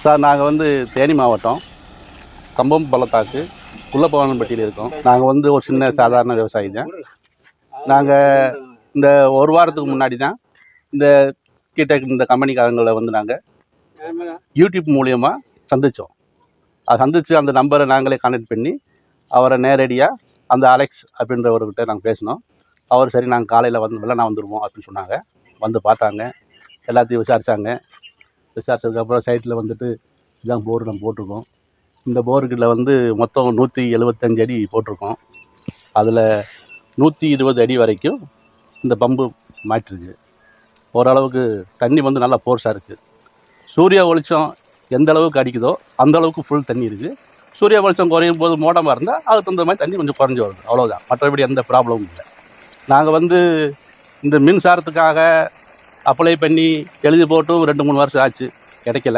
Sir நாங்கள் வந்து தேனி மாவட்டம் கம்பம் பள்ளத்தாக்கு குள்ளப்பவானம்பட்டியில் இருக்கோம். நாங்கள் வந்து ஒரு சின்ன சாதாரண விவசாயி தான். நாங்கள் இந்த ஒரு வாரத்துக்கு முன்னாடி தான் இந்த கீட்டக் இந்த கம்பெனிக்காரங்களை வந்து நாங்கள் யூடியூப் மூலயமா சந்தித்தோம். அதை சந்தித்து அந்த நம்பரை நாங்களே கான்டெக்ட் பண்ணி அவரை நேரடியாக அந்த அலெக்ஸ் அப்படின்றவர்கிட்ட நாங்கள் பேசினோம். அவர் சரி நாங்கள் காலையில் வெள்ளனா வந்துடுவோம் அப்படின்னு சொன்னாங்க. வந்து பார்த்தாங்க, எல்லாத்தையும் விசாரித்தாங்க. விசாரித்ததுக்கப்புறம் சைட்டில் வந்துட்டு இதான் போர் நம்ம போட்டிருக்கோம். இந்த போருக்கில் வந்து மொத்தம் 175 அடி போட்டிருக்கோம். அதில் 120 அடி வரைக்கும் இந்த பம்பு மாட்டிருக்கு. ஓரளவுக்கு தண்ணி வந்து நல்லா ஃபோர்ஸாக இருக்குது. சூரிய வெளிச்சம் எந்த அளவுக்கு அடிக்குதோ அந்த அளவுக்கு ஃபுல் தண்ணி இருக்குது. சூரிய வெளிச்சம் குறையும் போது மோடமாக இருந்தால் அதுக்கு தகுந்த மாதிரி தண்ணி கொஞ்சம் குறைஞ்சி வருது, அவ்வளோதான். மற்றபடி எந்த ப்ராப்ளமும் இல்லை. நாங்கள் வந்து இந்த மின்சாரத்துக்காக அப்ளை பண்ணி எழுதி போட்டும் 2-3 வருஷம் ஆச்சு, கிடைக்கல.